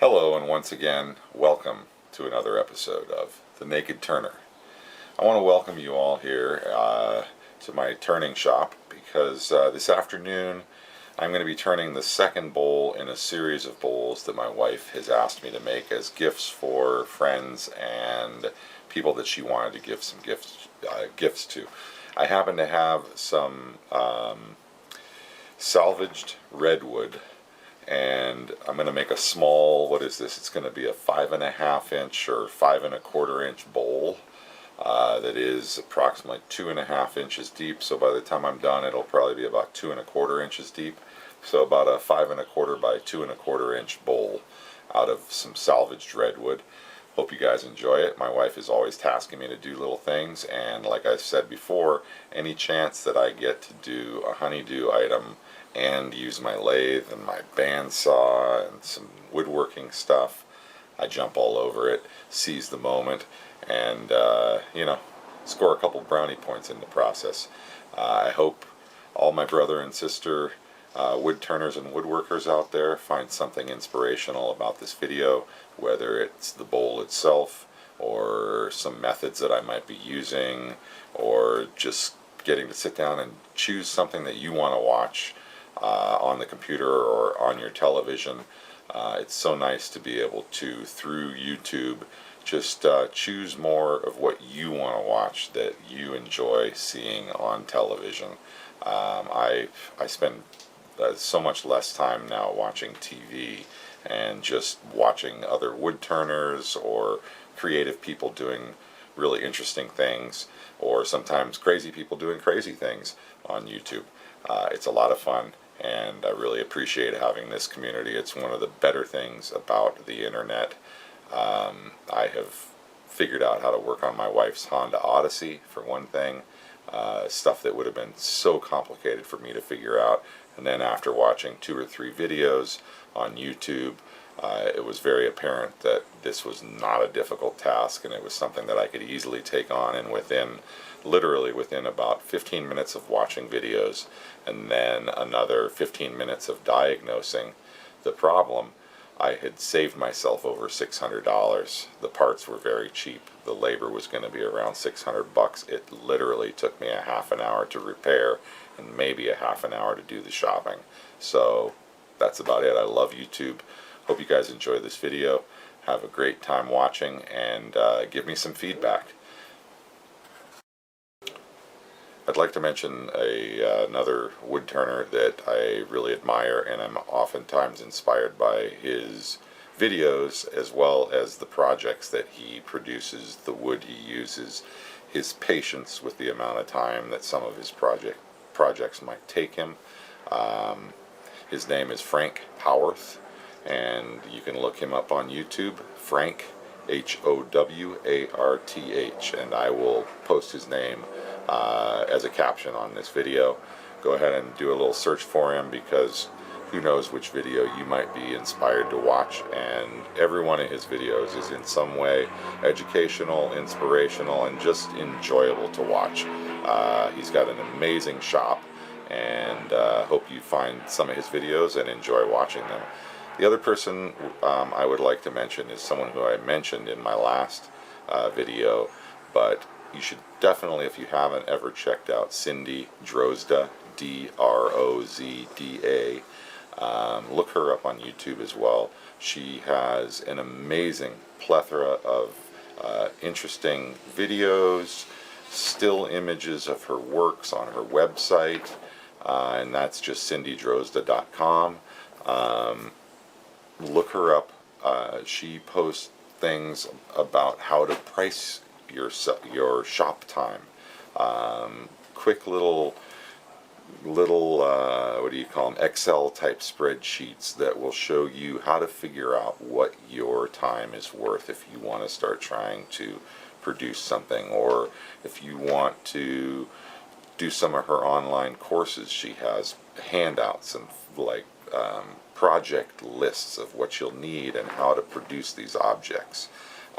Hello, and once again, welcome to another episode of The Naked Turner. I want to welcome you all here to my turning shop because this afternoon I'm going to be turning the second bowl in a series of bowls that my wife has asked me to make as gifts for friends and people that she wanted to give some gifts to. I happen to have some salvaged redwood, and I'm going to make a small, what is this? It's going to be a 5.5 inch or 5.25 inch bowl that is approximately 2.5 inches deep. So by the time I'm done, it'll probably be about 2.25 inches deep. So about a 5.25 by 2.25 inch bowl out of some salvaged redwood. Hope you guys enjoy it. My wife is always tasking me to do little things, and like I said before, any chance that I get to do a honeydew item and use my lathe and my bandsaw and some woodworking stuff, I jump all over it, seize the moment, and score a couple brownie points in the process. I hope all my brother and sister wood turners and woodworkers out there find something inspirational about this video, whether it's the bowl itself or some methods that I might be using, or just getting to sit down and choose something that you want to watch on the computer or on your television. It's so nice to be able to, through YouTube, just choose more of what you want to watch that you enjoy seeing on television. I spend so much less time now watching TV and just watching other wood turners or creative people doing really interesting things, or sometimes crazy people doing crazy things on YouTube. It's a lot of fun, and I really appreciate having this community. It's one of the better things about the internet. I have figured out how to work on my wife's Honda Odyssey, for one thing. Stuff that would have been so complicated for me to figure out. And then after watching 2 or 3 videos on YouTube, it was very apparent that this was not a difficult task, and it was something that I could easily take on, and literally within about 15 minutes of watching videos and then another 15 minutes of diagnosing the problem, I had saved myself over $600. The parts were very cheap. The labor was going to be around $600. It literally took me a half an hour to repair and maybe a half an hour to do the shopping. So that's about it. I love YouTube. Hope you guys enjoy this video. Have a great time watching, and give me some feedback. I'd like to mention another wood turner that I really admire, and I'm oftentimes inspired by his videos as well as the projects that he produces, the wood he uses, his patience with the amount of time that some of his projects might take him. His name is Frank Howarth, and you can look him up on YouTube, Frank, Howarth, and I will post his name as a caption on this video. Go ahead and do a little search for him, because who knows which video you might be inspired to watch, and every one of his videos is in some way educational, inspirational, and just enjoyable to watch. He's got an amazing shop, and hope you find some of his videos and enjoy watching them. The other person I would like to mention is someone who I mentioned in my last video, but you should definitely, if you haven't ever checked out Cindy Drozda, Drozda, look her up on YouTube as well. She has an amazing plethora of interesting videos, still images of her works on her website, and that's just cindydrozda.com. Look her up. She posts things about how to price your shop time. Quick little what do you call them, Excel type spreadsheets that will show you how to figure out what your time is worth if you want to start trying to produce something, or if you want to do some of her online courses. She has handouts and project lists of what you'll need and how to produce these objects.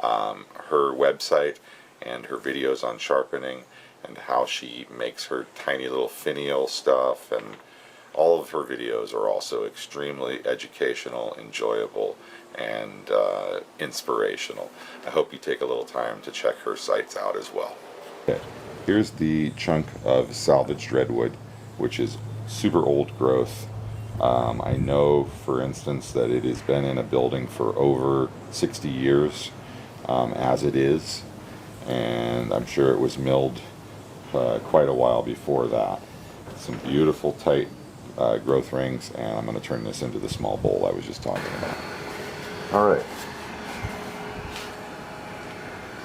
Her website and her videos on sharpening and how she makes her tiny little finial stuff, and all of her videos are also extremely educational, enjoyable, and inspirational. I hope you take a little time to check her sites out as well. Okay. Here's the chunk of salvaged redwood, which is super old growth. I know, for instance, that it has been in a building for over 60 years as it is, and I'm sure it was milled quite a while before that. Some beautiful tight growth rings, and I'm going to turn this into the small bowl I was just talking about. All right.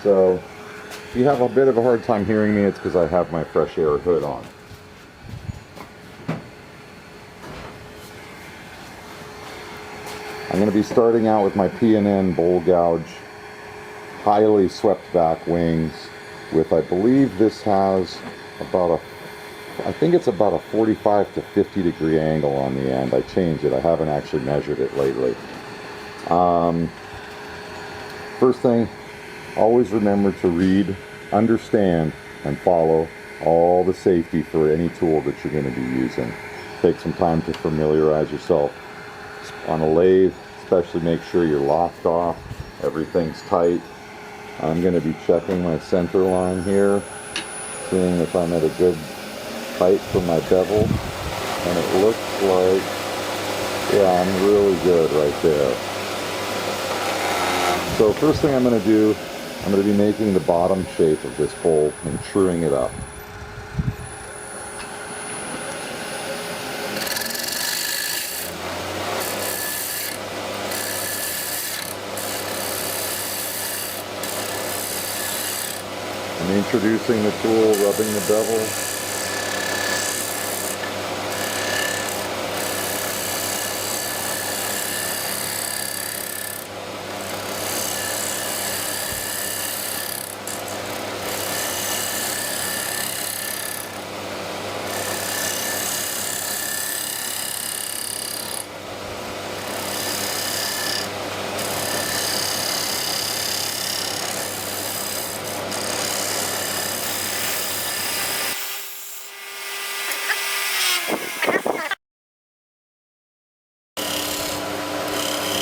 So if you have a bit of a hard time hearing me, it's because I have my fresh air hood on. I'm going to be starting out with my P&N bowl gouge, highly swept back wings with, I believe this has about I think it's about a 45 to 50 degree angle on the end. I changed it. I haven't actually measured it lately. First thing, always remember to read, understand, and follow all the safety for any tool that you're going to be using. Take some time to familiarize yourself. On a lathe, especially make sure you're locked off, everything's tight. I'm going to be checking my center line here, seeing if I'm at a good height for my bevel, and it looks like, yeah, I'm really good right there. So first thing I'm going to do, I'm going to be making the bottom shape of this bowl and truing it up. I'm introducing the tool, rubbing the bevel.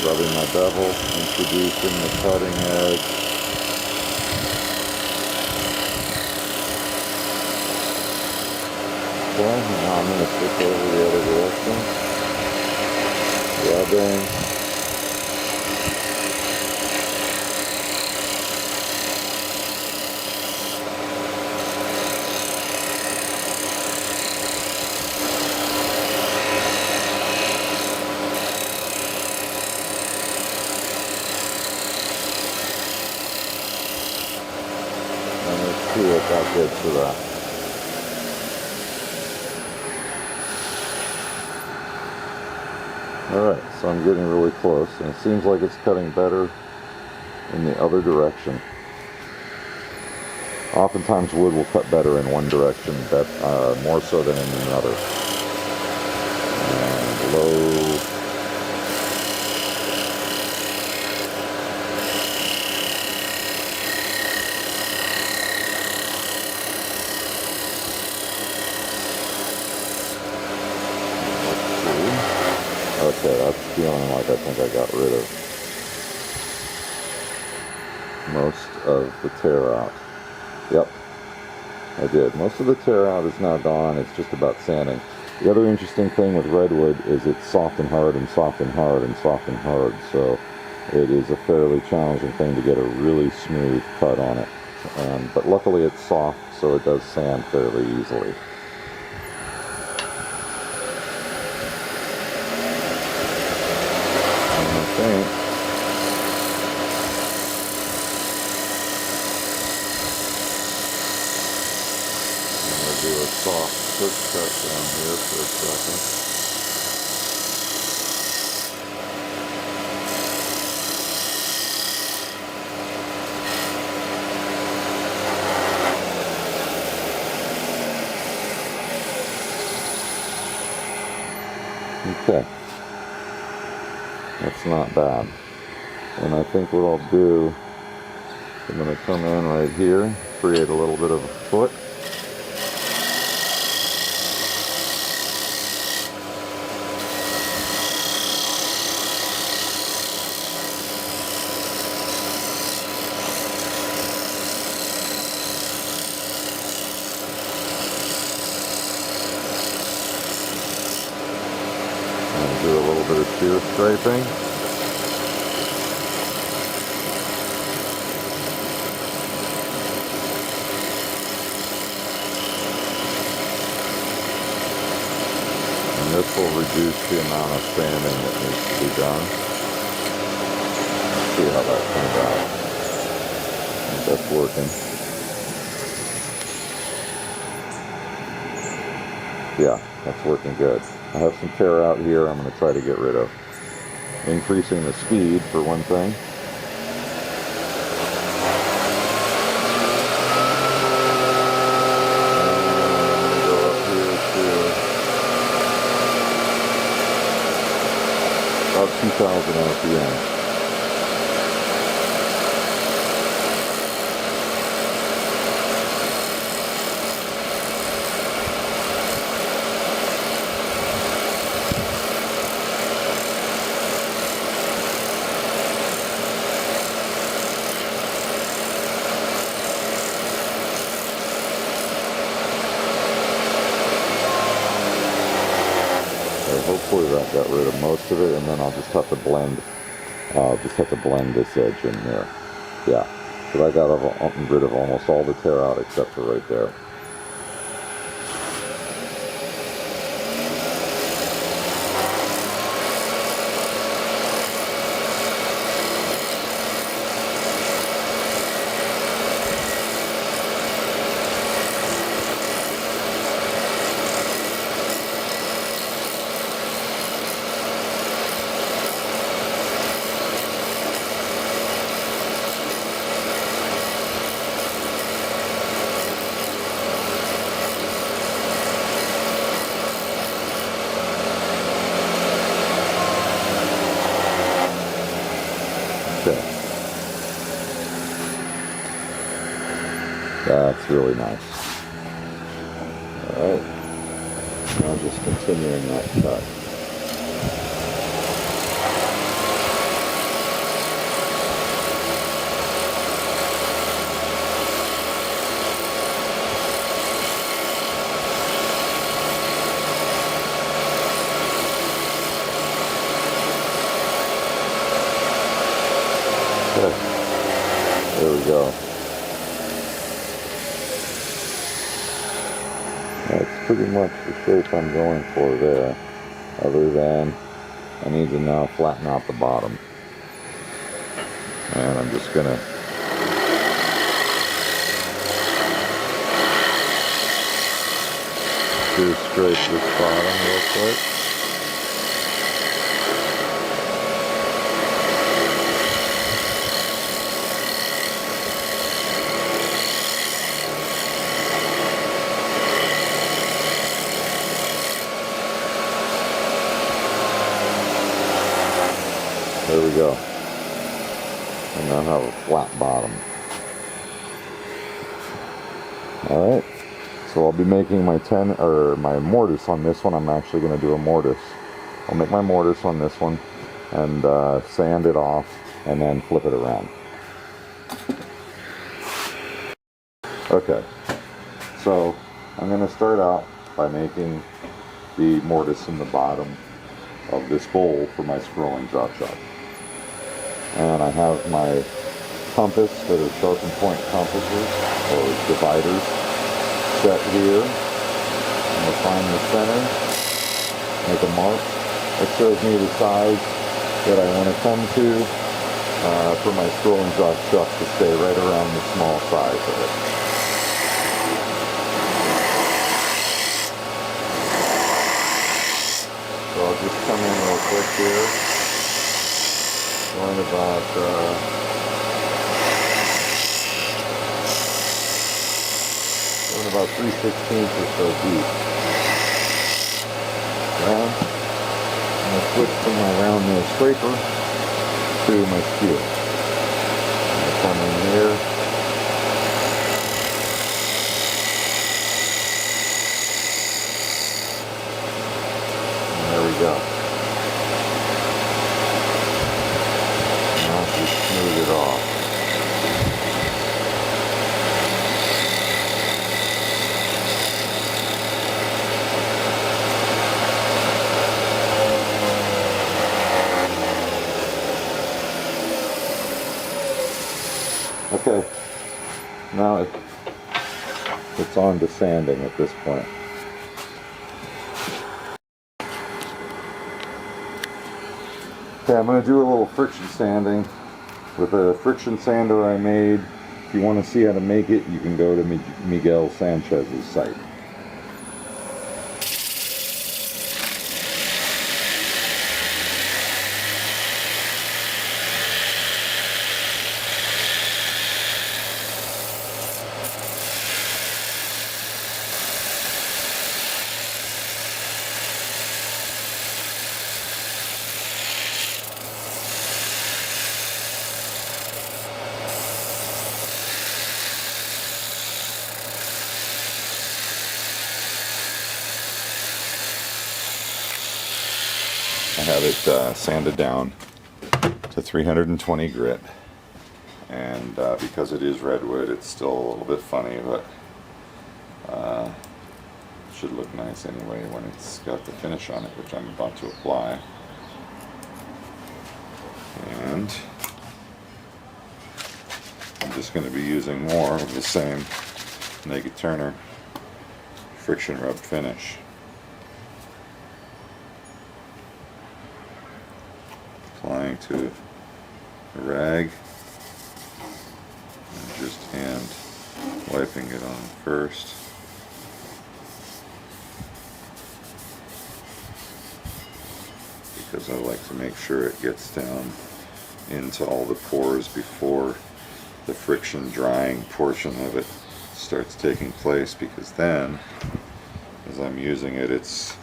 Rubbing my bevel, introducing the cutting edge. Okay, now I'm going to switch over the other direction. Rubbing. See what that did for that. Alright, so I'm getting really close, and it seems like it's cutting better in the other direction. Oftentimes wood will cut better in one direction, more so than in another. And low. Okay, that's feeling like I think I got rid of most of the tear out. Yep, I did. Most of the tear out is now gone. It's just about sanding. The other interesting thing with redwood is it's soft and hard and soft and hard and soft and hard. So it is a fairly challenging thing to get a really smooth cut on it. But luckily it's soft, so it does sand fairly easily. I'm going to do a soft quick cut down here for a second. Okay. That's not bad. And I think what I'll do, I'm going to come in right here, create a little bit of a foot. bit of shear scraping. And this will reduce the amount of sanding that needs to be done. Let's see how that comes out. I think that's working. Yeah, that's working good. I have some tear out here I'm going to try to get rid of. Increasing the speed for one thing. And go up here to about 2,000 RPM. Hopefully that got rid of most of it, and then I'll just have to blend. This edge in there. Yeah, so I got rid of almost all the tear out except for right there. That's really nice. Alright, now just continuing that cut. Okay, there we go. That's pretty much the shape I'm going for there, other than I need to now flatten out the bottom. And I'm just going to scrape this bottom real quick. There we go. And now have a flat bottom. Alright. So I'll be making my my mortise on this one. I'm actually going to do a mortise. I'll make my mortise on this one and sand it off and then flip it around. Okay. So I'm going to start out by making the mortise in the bottom of this bowl for my scrolling drop shot. And I have my compass that are sharpened point compasses or dividers set here. I'm going to find the center, make a mark. It shows me the size that I want to come to for my scrolling drop shot to stay right around the small size of it. So I'll just come in real quick here. Going about 3/16 or so deep. Now I'm going to switch from my round nail scraper to my skewer. I'm going to come in here. And there we go. Smooth it off. Okay, now it's on to sanding at this point. Okay, I'm going to do a little friction sanding with a friction sander I made. If you want to see how to make it, you can go to Miguel Sanchez's site. I have it sanded down to 320 grit, and because it is redwood, it's still a little bit funny, but it should look nice anyway when it's got the finish on it, which I'm about to apply. And I'm just going to be using more of the same Naked Turner friction rub finish. Applying to a rag and just hand wiping it on first. Because I like to make sure it gets down into all the pores before the friction drying portion of it starts taking place, because then as I'm using it, it's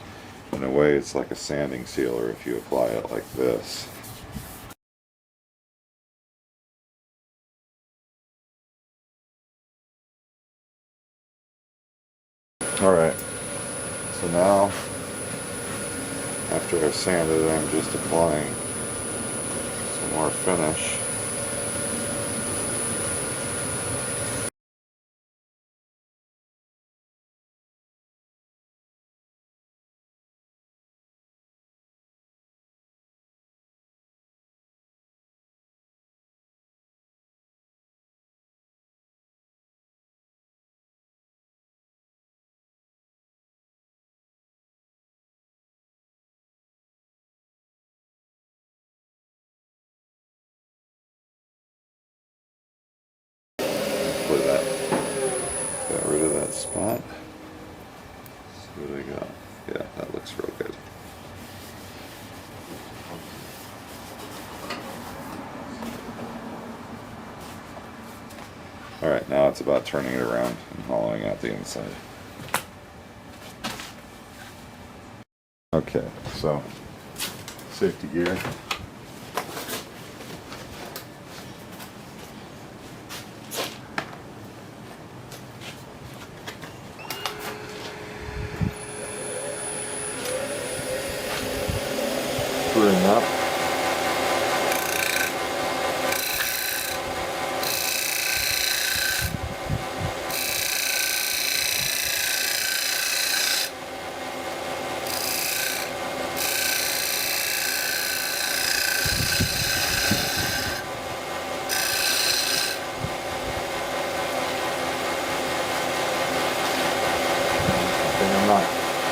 in a way it's like a sanding sealer if you apply it like this. Alright, so now after I've sanded it, I'm just applying some more finish. Hopefully that got rid of that spot. See what I got. Yeah, that looks real good. Alright, now it's about turning it around and hollowing out the inside. Okay, so safety gear. Screwing up.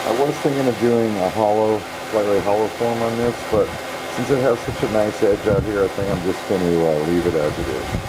I was thinking of doing a slightly hollow form on this, but since it has such a nice edge out here, I think I'm just going to leave it as it is.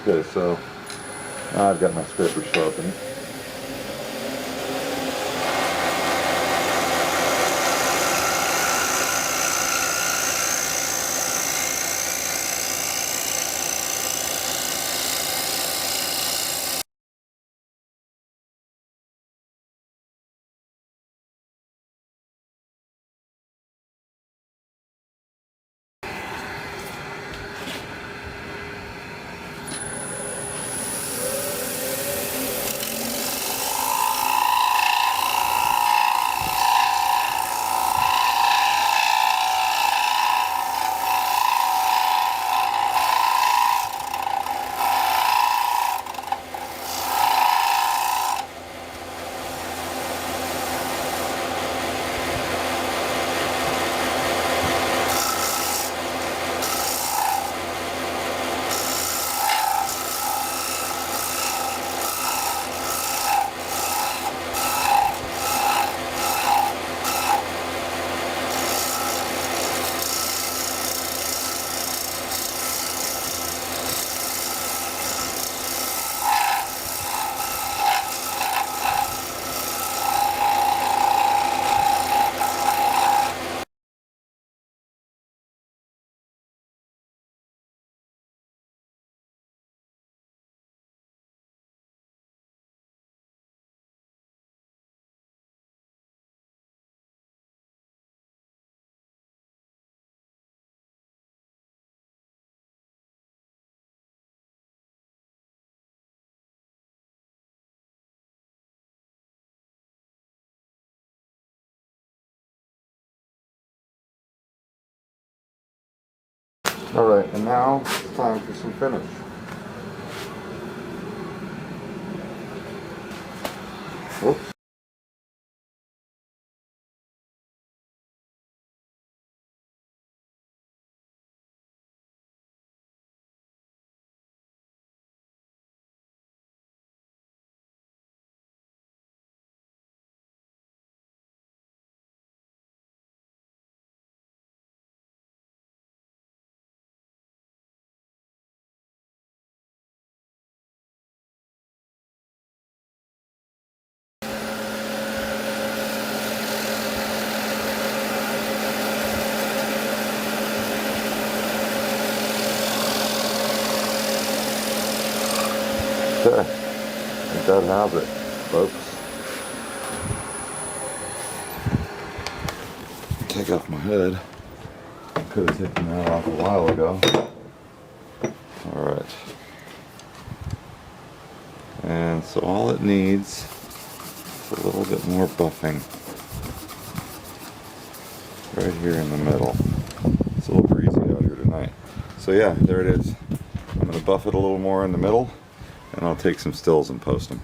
Okay, so now I've got my scraper sharpened. Alright, and now it's time for some finish. Whoops. Okay, I think that has it, folks. Take off my hood. I could have taken that off a while ago. Alright. And so all it needs is a little bit more buffing right here in the middle. It's a little breezy out here tonight. So yeah, there it is. I'm going to buff it a little more in the middle, and I'll take some stills and post them.